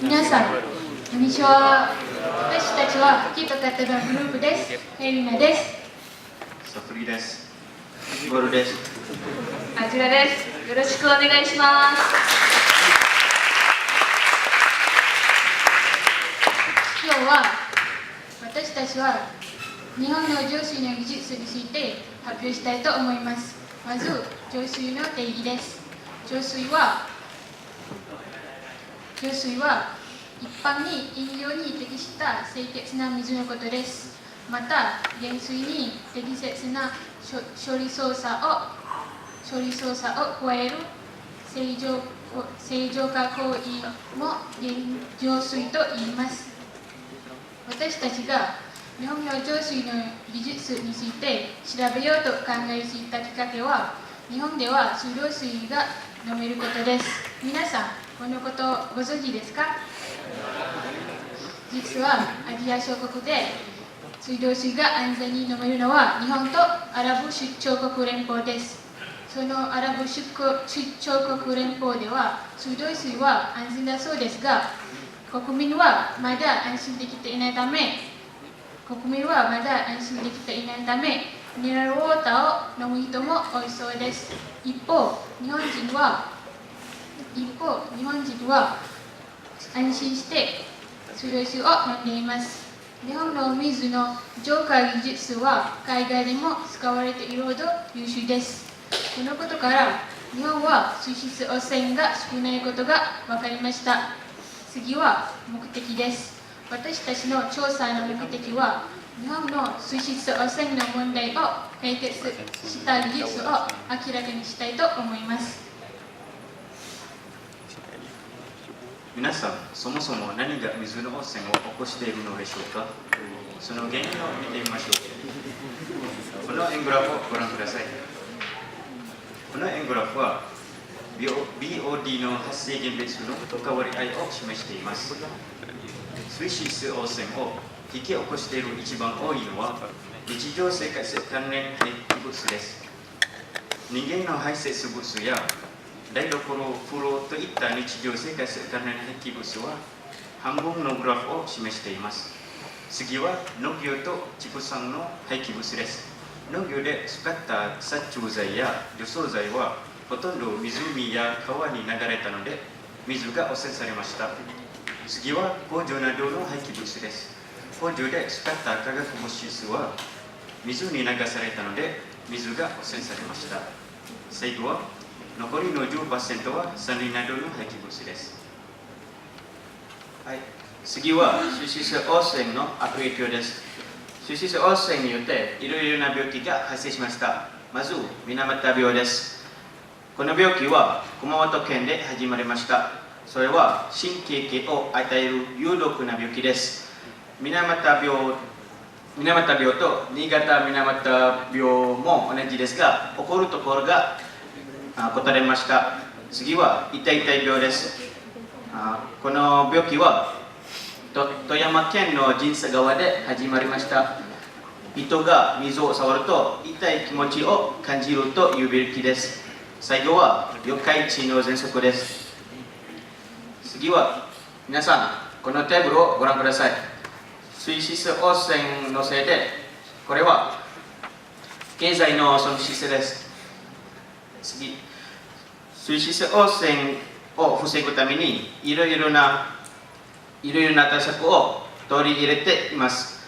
皆さん、こんにちは。私たちはキートカットのグループです。エリナです。サフリです。ゴルです。あちらです。よろしくお願いします。今日は私たちは日本の浄水の技術について発表したいと思います。まず、浄水の定義です。浄水は一般に飲料に適した清潔な水のことです。また、減水に適切な処理操作を加える正常化行為も浄水と言います。私たちが日本の浄水の技術について調べようと考えついたきっかけは、日本では水道水が飲めることです。皆さん、このことをご存知ですか？実はアジア諸国で水道水が安全に飲めるのは日本とアラブ首長国連邦です。そのアラブ首長国連邦では水道水は安全だそうですが、国民はまだ安心できていないため、ミネラルウォーターを飲む人も多いそうです。一方、日本人は安心して水道水を飲んでいます。日本の水の浄化技術は海外でも使われているほど優秀です。このことから日本は水質汚染が少ないことが分かりました。次は目的です。私たちの調査の目的は、日本の水質汚染の問題を解決した技術を明らかにしたいと思います。皆さん、そもそも何が水の汚染を起こしているのでしょうか？その原因を見てみましょう。この円グラフをご覧ください。この円グラフは BOD の発生源別の関わり合いを示しています。水質汚染を引き起こしている一番多いのは日常生活関連廃棄物です。人間の排泄物や台所、風呂といった日常生活関連廃棄物は半分のグラフを示しています。次は農業と畜産の廃棄物です。農業で使った殺虫剤や除草剤はほとんど湖や川に流れたので水が汚染されました。次は工場などの廃棄物です。工場で使った化学物質は水に流されたので水が汚染されました。最後は残りの 10% は山林などの廃棄物です。はい、次は水質汚染の悪影響です。水質汚染によっていろいろな病気が発生しました。まず、水俣病です。この病気は熊本県で始まりました。それは神経系を与える有毒な病気です。水俣病と新潟水俣病も同じですが、起こるところが異なりました。次は痛い病です。この病気は富山県の神社川で始まりました。人が水を触ると痛い気持ちを感じるという病気です。最後は四日市の喘息です。次は皆さん、このテーブルをご覧ください。水質汚染のせいで、これは経済の損失です。次、水質汚染を防ぐためにいろいろな対策を取り入れています。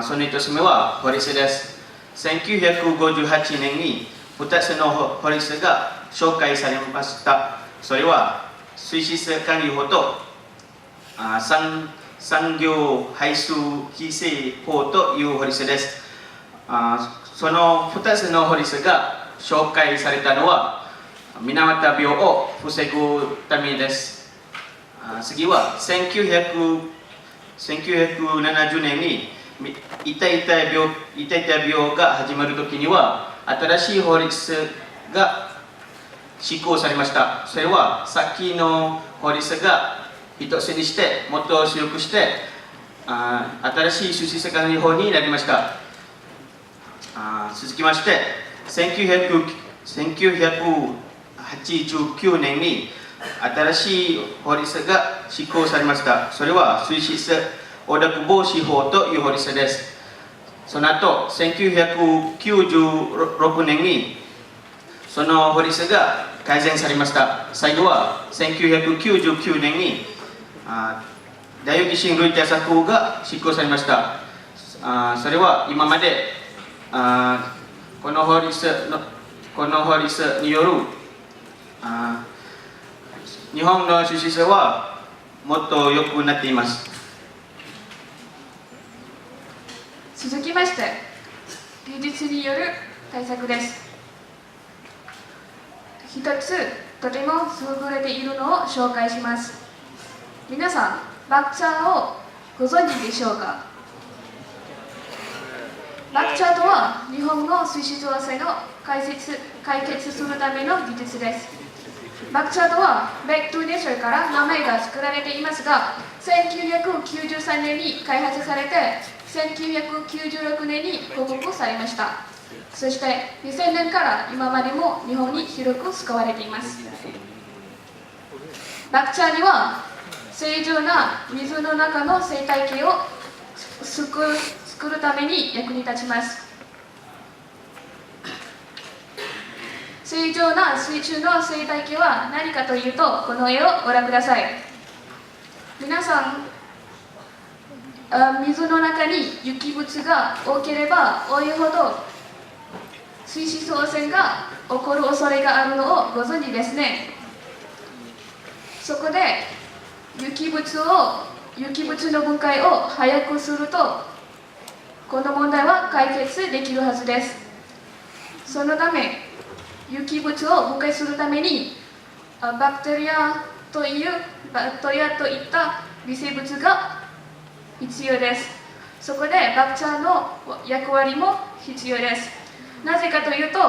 その1つ目は法律です。1958年に2つの法律が紹介されました。それは水質管理法と産業排水規制法という法律です。その2つの法律が紹介されたのは水俣病を防ぐためです。次は1970年に痛い病が始まるときには新しい法律が施行されました。それはさっきの法律が一つにしてもっと強くして新しい水質管理法になりました。続きまして1989年に新しい法律が施行されました。それは水質汚濁防止法という法律です。その後、1996年にその法律が改善されました。最後は1999年に大予期新類対策法が施行されました。それは今までこの法律による日本の水質はもっと良くなっています。続きまして、技術による対策です。一つ、とても優れているのを紹介します。皆さん、バクチャーをご存知でしょうか？バクチャーとは日本の水質汚染を解決するための技術です。バクチャーとはベックトゥネーションから名前が作られていますが、1993年に開発されて1996年に報告されました。そして2000年から今までも日本に広く使われています。バクチャーには正常な水の中の生態系を作るために役に立ちます。正常な水中の生態系は何かというと、この絵をご覧ください。皆さん、水の中に有機物が多ければ多いほど水質汚染が起こる恐れがあるのをご存知ですね。そこで有機物の分解を早くすると、この問題は解決できるはずです。そのため、有機物を分解するためにバクテリアといった微生物が必要です。そこでバクチャーの役割も必要です。なぜかというと、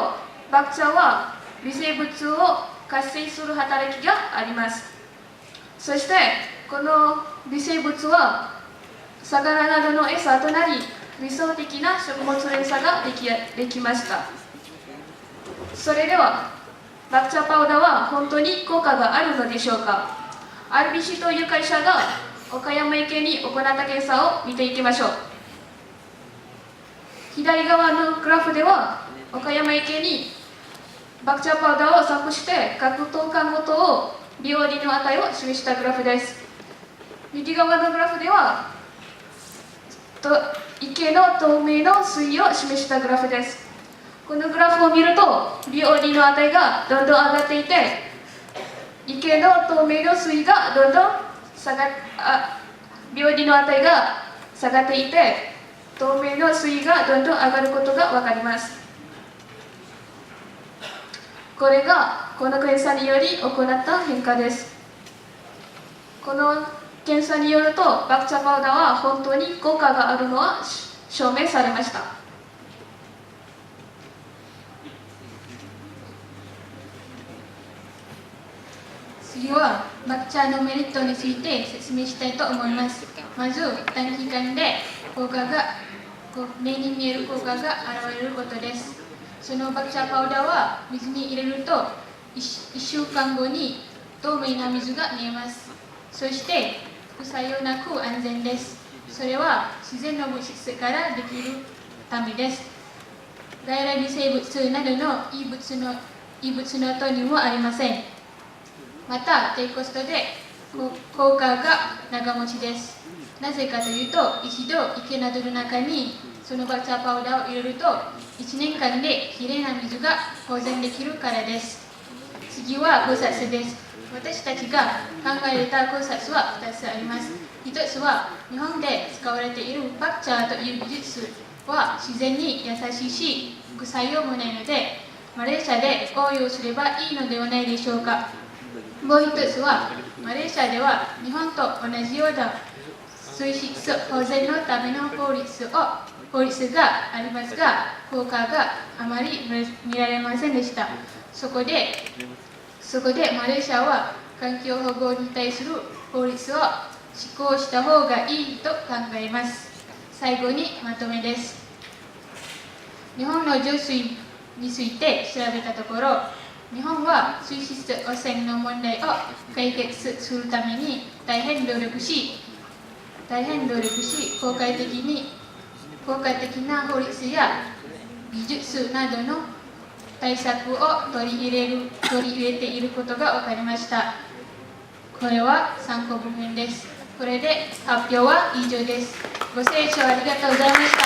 バクチャーは微生物を活性する働きがあります。そしてこの微生物は魚などの餌となり、理想的な食物連鎖ができました。それではバクチャーパウダーは本当に効果があるのでしょうか？ RBC という会社が岡山池に行った検査を見ていきましょう。左側のグラフでは岡山池にバクチャーパウダーを散布して各等間ごとを BOD の値を示したグラフです。右側のグラフでは池の透明の水位を示したグラフです。このグラフを見ると BOD の値がどんどん上がっていて、池の透明の水位がどんどんBOD の値が下がっていて、透明の水位がどんどん上がることが分かります。これがこの検査により行った変化です。この検査によるとバクチャーパウダーは本当に効果があるのは証明されました。次はバクチャーのメリットについて説明したいと思います。まず短期間で目に見える効果が現れることです。そのバクチャーパウダーは水に入れると 1週間後に透明な水が見えます。そして副作用なく安全です。それは自然の物質からできるためです。外来微生物などの異物の投入もありません。また低コストで効果が長持ちです。なぜかというと、一度池などの中にそのバクチャーパウダーを入れると1年間できれいな水が保全できるからです。次は考察です。私たちが考えた考察は2つあります。1つは日本で使われているバクチャーという技術は自然に優しいし副作用もないので、マレーシアで応用すればいいのではないでしょうか。もう一つは、マレーシアでは日本と同じような水質保全のための法律がありますが、効果があまり見られませんでした。そこでマレーシアは環境保護に対する法律を施行した方がいいと考えます。最後にまとめです。日本の浄水について調べたところ、日本は水質汚染の問題を解決するために大変努力し、効果的な法律や技術などの対策を取り入れていることが分かりました。これは参考文献です。これで発表は以上です。ご清聴ありがとうございました。